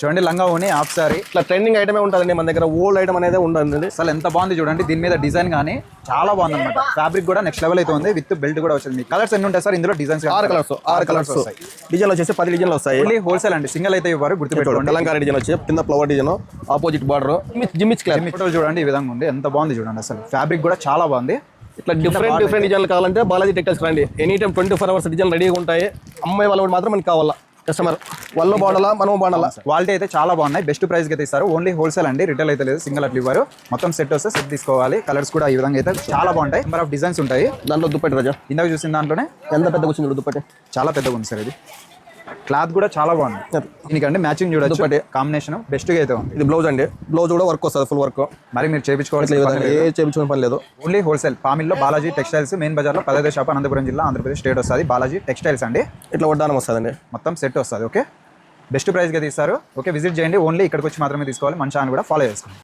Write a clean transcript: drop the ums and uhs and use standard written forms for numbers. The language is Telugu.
చూడండి లంగా ఓని హాఫ్ సారీ ఇట్లా ట్రెండింగ్ ఐటమే ఉంటుందండి మన దగ్గర. ఓల్డ్ ఐటమ్ అనేది ఉండదు. అసలు ఎంత బాగుంది చూడండి. దీని మీద డిజైన్ కానీ చాలా బాగుంది అనమాట. ఫ్యాబ్రిక్ కూడా నెక్స్ట్ లెవెల్ అయితే ఉంది. విత్ బెల్ట్ కూడా వచ్చింది. మీకు కలర్స్ ఎన్ని ఉంటాయి సార్ ఇందులో? డిజైన్స్ 6 కలర్స్ వస్తాయి. డిజైన్ వచ్చేసి 10 డిజైన్లు వస్తాయి. ఓన్లీ హోల్సేల్ అండి, సింగిల్ అయితే ఇవ్వరు. గుర్తుపెట్టుకోండి. తెలంగాణ డిజైన్ వచ్చి కింద ఫ్లవర్ డిజైన్, ఆపోజిట్ బార్డర్, జిమ్మిచ్ క్లాత్. ఫోటోలు చూడండి ఈ విధంగా ఉంది. ఎంత బాగుంది చూడండి. అసలు ఫ్యాబ్రిక్ కూడా చాలా బాగుంది. ఇట్లా డిఫరెంట్ డిజైన్లు కావాలంటే బాలాజీ టెక్స్టైల్స్ రండి. ఎనీ టైం 24 hours డిజైన్ రెడీగా ఉంటాయి. అమ్మాయి వాళ్ళు మాత్రం మనకి కావాలా కస్టమర్ వాళ్ళు బాడాలా మనం బాడాలా. క్వాలిటీ అయితే చాలా బాగున్నాయి. బెస్ట్ ప్రైస్ అయితే ఇస్తారు. ఓన్లీ హోల్సేల్ అండి, రిటైల్ అయితే లేదు. సింగిల్ అట్లా ఇవ్వరు. మొత్తం సెట్ వస్తే సెట్ తీసుకోవాలి. కలర్స్ కూడా ఈ విధంగా అయితే చాలా బాగుంటాయి. నెంబర్ ఆఫ్ డిజైన్స్ ఉంటాయి. దాంట్లో దుప్పటి రాజా ఇందాక చూసిన దాంట్లోనే ఎంత పెద్దగా వచ్చింది దుప్పటి, చాలా పెద్దగా ఉంది సార్. ఇది క్లాత్ కూడా చాలా బాగుంది. దీనికంటే మ్యాచింగ్ చూడొచ్చు. దుప్పటి కాంబినేషన్ బెస్ట్ గా అయితే ఉంది. ఇది బ్లౌజ్ అండి. బ్లౌజ్ కూడా వర్క్ వస్తుంది, ఫుల్ వర్క్. మరి మీరు చేయించుకోవాలి. ఏ చేయించుకునే పని లేదు. Only wholesale. పామిల్లో బాలాజీ టెక్స్టైల్స్, మెయిన్ బజార్లో 10వ షాప్, అనంతపురం జిల్లా, ఆంధ్రప్రదేశ్ స్టేట్ వస్తుంది. బాలాజీ టెక్స్టైల్స్ అండి. ఇట్లా వడ్డానం వస్తుందండి. మొత్తం సెట్ వస్తుంది. ఓకే, బెస్ట్ ప్రైస్గా తీస్తారు. ఓకే, విజిట్ చేయండి. ఓన్లీ ఇక్కడికి వచ్చి మాత్రమే తీసుకోవాలి. మన ఛానల్ కూడా ఫాలో చేసుకోండి.